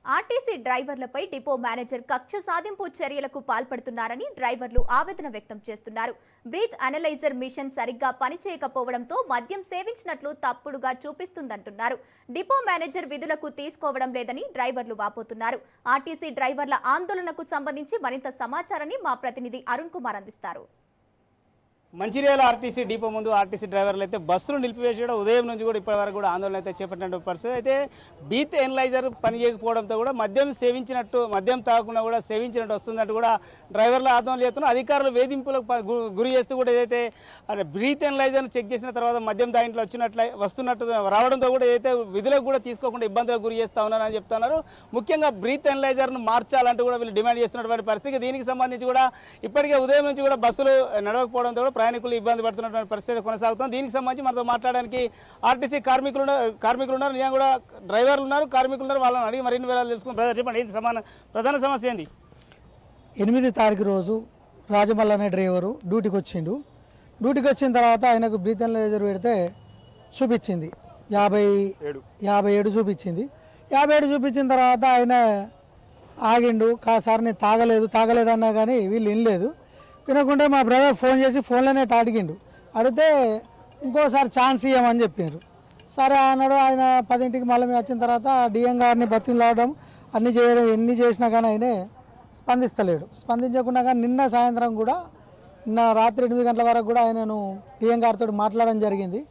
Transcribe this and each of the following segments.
RTC డ్రైవర్లపై depot manager కక్ష సాధింపు చర్యలకు పాల్పడుతున్నారని డ్రైవర్లు ఆవేదన వ్యక్తం చేస్తున్నారు. బ్రీత్ అనలైజర్ మిషన్ సరిగ్గా పనిచేయకపోవడంతో మద్యం సేవించినట్లు తప్పుడుగా చూపిస్తుందంటున్నారు. డిపో మేనేజర్ విధులకు తీసుకోవడం లేదని డ్రైవర్లు వాపోతున్నారు. ఆర్టీసీ డ్రైవర్ల ఆందోళనకు సంబంధించి మరింత సమాచారాన్ని మా ప్రతినిధి అరుణ్ కుమార్ అందిస్తారు. మంచిర్యాల ఆర్టీసీ డిపో ముందు ఆర్టీసీ డ్రైవర్లు అయితే బస్సులు నిలిపివేసి కూడా ఉదయం నుంచి కూడా ఇప్పటి వరకు కూడా ఆందోళన అయితే చేపట్టిన పరిస్థితి అయితే బ్రీత్ అనలైజర్ పని చేయకపోవడంతో కూడా మద్యం తాగకుండా కూడా సేవించినట్టు వస్తుందంటూ కూడా డ్రైవర్లు ఆందోళన చేస్తున్నారు. అధికారులు వేధింపులకు గురి చేస్తూ కూడా ఏదైతే బ్రీత్ అనలైజర్ను చెక్ చేసిన తర్వాత మద్యం దాంట్లో వస్తున్నట్టు రావడంతో కూడా ఏదైతే విధులకు కూడా తీసుకోకుండా ఇబ్బందులకు గురి చేస్తూ ఉన్నారని చెప్తున్నారు. ముఖ్యంగా బ్రీత్ అనలైజర్ను మార్చాలంటూ కూడా వీళ్ళు డిమాండ్ చేస్తున్నటువంటి పరిస్థితి. దీనికి సంబంధించి కూడా ఇప్పటికే ఉదయం నుంచి కూడా బస్సులు నడవకపోవడంతో కూడా ప్రయాణికులు ఇబ్బంది పడుతున్నటువంటి పరిస్థితి కొనసాగుతుంది. దీనికి సంబంధించి మనతో మాట్లాడడానికి ఆర్టీసీ కార్మికులు ఉన్నారు, నిజంగా కూడా డ్రైవర్లు ఉన్నారు, కార్మికులు ఉన్నారు. వాళ్ళని అడిగి మరిన్ని వివరాలు తెలుసుకుని బ్రదర్ చెప్పండి, ఏంటి ప్రధాన సమస్య ఏంది? 8 తారీఖు రోజు రాజమల్ల అనే డ్రైవరు డ్యూటీకి వచ్చిండు. డ్యూటీకి వచ్చిన తర్వాత ఆయనకు బ్రీత్ అనలైజర్ పెడితే చూపించింది 57 చూపించింది. 57 చూపించిన తర్వాత ఆయన ఆగిండు. సార్ నేను తాగలేదు అన్నా కానీ వీళ్ళు వినలేదు. వినకుండా మా బ్రదర్ ఫోన్ చేసి ఫోన్లోనే అడిగిండు. అడిగితే ఇంకోసారి ఛాన్స్ ఇవ్వమని చెప్పారు. సరే అన్నాడు. ఆయన 10ంటికి మళ్ళీ మేము వచ్చిన తర్వాత డిఎం గారిని బతిలాడడం అన్నీ చేయడం, ఎన్ని చేసినా కానీ ఆయనే స్పందించకుండా కానీ నిన్న సాయంత్రం కూడా రాత్రి 8 గంటల వరకు కూడా ఆయనను డిఎం గారితో మాట్లాడడం జరిగింది.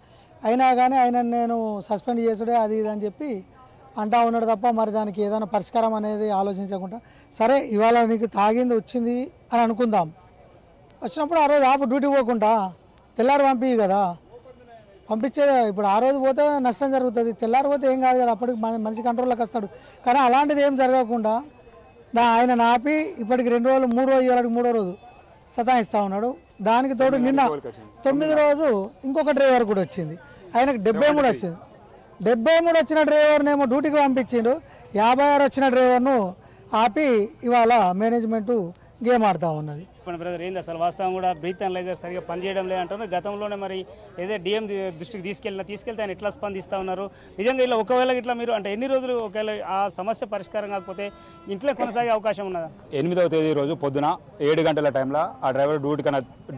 అయినా కానీ ఆయన నేను సస్పెండ్ చేసుడే అది ఇది అని చెప్పి అంటా ఉన్నాడు తప్ప మరి దానికి ఏదైనా పరిష్కారం అనేది ఆలోచించకుండా సరే ఇవాళ నీకు తాగింది వచ్చింది అని అనుకుందాం. వచ్చినప్పుడు ఆ రోజు డ్యూటీ పోకుండా తెల్లారి పంపించు కదా, పంపించేది. ఇప్పుడు ఆ రోజు పోతే నష్టం జరుగుతుంది, తెల్లారి పోతే ఏం కాదు కదా, అప్పటికి మనిషి కంట్రోల్లోకి వస్తాడు. కానీ అలాంటిది ఏం జరగకుండా ఆయన నాపి ఇప్పటికి 2 రోజులు 3 రోజు ఇవాళకి 3వ రోజు సతాయిస్తూ ఉన్నాడు. దానికి తోడు నిన్న 9వ రోజు ఇంకొక డ్రైవర్ కూడా వచ్చింది. ఆయనకు 73 వచ్చింది. 73 వచ్చిన డ్రైవర్నేమో డ్యూటీకి పంపించిండు. 56 వచ్చిన డ్రైవర్ను ఆపి ఇవాళ మేనేజ్మెంటు గేమ్ ఆడుతూ ఉన్నది. బ్రదర్ ఏంది అసలు వాస్తవం కూడా బ్రీత్ అనలైజర్ సరిగా పనిచేయడం లేదంటున్నారు. గతంలోనే మరి ఏదో డిఎం దృష్టికి తీసుకెళ్తే ఆయన ఎట్లా స్పందిస్తూ ఉన్నారు? నిజంగా ఇలా ఒకవేళ ఇట్లా మీరు అంటే ఎన్ని రోజులు ఒకవేళ ఆ సమస్య పరిష్కారం కాకపోతే ఇంట్లో కొనసాగే అవకాశం ఉన్నదా? 8వ తేదీ రోజు పొద్దున 7 గంటల టైంలో ఆ డ్రైవర్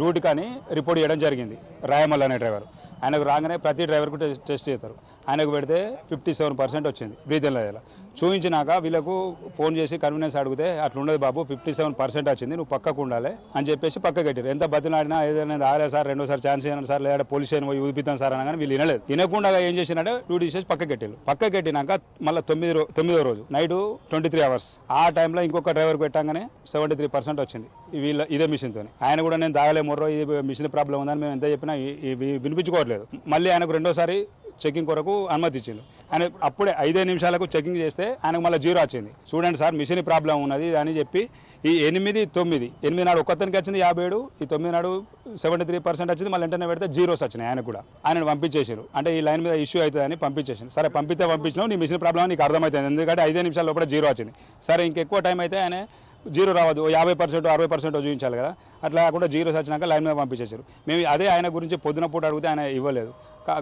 డ్యూటీకని రిపోర్ట్ చేయడం జరిగింది. రాయమల్ అనే డ్రైవర్. ఆయనకు రాగానే ప్రతి డ్రైవర్కు టెస్ట్ చేస్తారు. ఆయనకు పెడితే 57% వచ్చింది బ్రీత్ అనలైజర్. చూపించినాక వీళ్ళకు ఫోన్ చేసి కన్వీనియన్స్ అడిగితే అట్లుండదు బాబు, 57% వచ్చింది, నువ్వు పక్కకు ఉండాలి అని చెప్పేసి పక్క కట్టారు. ఎంత బతిలాడినా ఏదైనా ఆరే సార్ 2వ ఛాన్స్ ఇవ్వను సార్, లేదా పోలీస్ స్టేషన్ పోయి ఊపిస్తాను సార్ అనగానే వీళ్ళు వినలేదు. వినకుండా ఏం చేసినట్టే డ్యూటీ చేసి పక్క కట్టారు. పక్క కట్టినాక మళ్ళీ 9వ రోజు నైట్ 23 అవర్స్ ఆ టైంలో ఇంకొక డ్రైవర్ పెట్టగానే 73% వచ్చింది ఇదే మిషన్తో. ఆయన కూడా నేను తాగలే మొర్రో ఇది మిషన్ ప్రాబ్లం ఉందని మేము ఎంత చెప్పినా వినిపించుకోవట్లేదు. మళ్ళీ ఆయనకు 2వసారి చెకింగ్ కొరకు అనుమతి ఇచ్చిండు. ఆయన అప్పుడే 5 నిమిషాలకు చెకింగ్ చేస్తే ఆయనకు మళ్ళీ 0 వచ్చింది. చూడండి సార్ మిషన్ ప్రాబ్లం ఉన్నది అని చెప్పి ఈ 8 నాడు ఒక్కతనికి వచ్చింది 57, ఈ 9 నాడు 73% వచ్చింది. మళ్ళీ వెంటనే పెడితే 0s వచ్చినాయి. ఆయన కూడా ఆయనను పంపించేసారు. అంటే ఈ లైన్ మీద ఇష్యూ అవుతుందని పంపించేసాను. సరే పంపించినావు, నీ మిషన్ ప్రాబ్లం నీకు అర్థమవుతుంది, ఎందుకంటే 5 నిమిషాల లోపల 0 వచ్చింది. సరే ఇంకెక్కువ టైం అయితే ఆయన 0 రావద్దు, 50% 60% చూపించాలి కదా, అట్లా కాకుండా 0s వచ్చినాక లైన్ మీద పంపించేశారు. మేము అదే ఆయన గురించి పొద్దున పూట అడిగితే ఆయన ఇవ్వలేదు.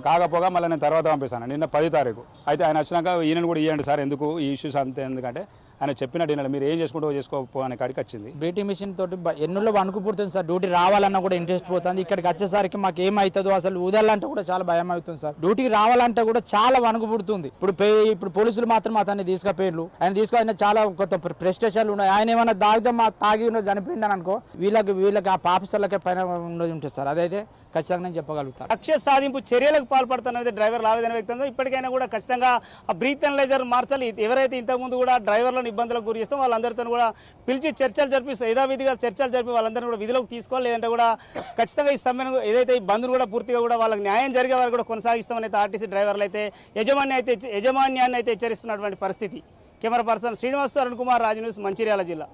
కాకపోగా మళ్ళీ నేను తర్వాత పంపిస్తాను నిన్న 10 తారీఖు. అయితే ఆయన వచ్చినాక ఈయనను కూడా ఇవ్వండి సార్, ఎందుకు ఈ ఇష్యూస్ అంతే, ఎందుకంటే ఆయన చెప్పినట్టు ఈయన మీరు ఏం చేసుకుంటూ చేసుకోపోనే కాడికి వచ్చింది. బ్రీతింగ్ మిషన్ తోటి ఎన్నులో వణుకు పుడుతుంది సార్. డ్యూటీ రావాలన్నా కూడా ఇంట్రెస్ట్ పోతుంది. ఇక్కడికి వచ్చేసరికి మాకు ఏమవుతుందో అసలు ఊదాలంటే కూడా చాలా భయం అవుతుంది సార్. డ్యూటీకి రావాలంటే కూడా చాలా వణుకు పుడుతుంది. ఇప్పుడు పోలీసులు మాత్రం అతన్ని తీసుకుపోయిర్రు. ఆయన చాలా కొత్త ప్రెస్టేషన్లు ఉన్నాయి. ఆయన ఏమైనా తాగి చనిపోయిందని అనుకో వీళ్ళకి ఆ ఆఫీసర్లకే పైన ఉన్నది ఉంటుంది సార్. అదైతే ఖచ్చితంగా నేను చెప్పగలుగుతాను. కక్ష సాధింపు చర్యలకు పాల్పడుతున్నది డ్రైవర్లు ఆవేదన వ్యక్తం. ఇప్పటికైనా కూడా ఖచ్చితంగా ఆ బ్రీత్ అనలైజర్ మార్చాలి. ఎవరైతే ఇంతకుముందు కూడా డ్రైవర్లను ఇబ్బందులకు గురి చేస్తాం వాళ్ళందరితో కూడా పిలిచి చర్చలు జరిపి యథావిధిగా చర్చలు జరిపి వాళ్ళందరినీ కూడా విధిలోకి తీసుకోవాలి. లేదంటే కూడా ఖచ్చితంగా ఈ సమ్మెను ఏదైతే ఈ బంద్ను కూడా పూర్తిగా కూడా వాళ్ళకి న్యాయం జరిగే వారు కూడా కొనసాగిస్తామని అయితే ఆర్టీసీ డ్రైవర్లు అయితే యజమాన్యాన్ని అయితే హెచ్చరిస్తున్నటువంటి పరిస్థితి. Camera person Srinivas, Arun Kumar, Raj news, Mancherial జిల్లా.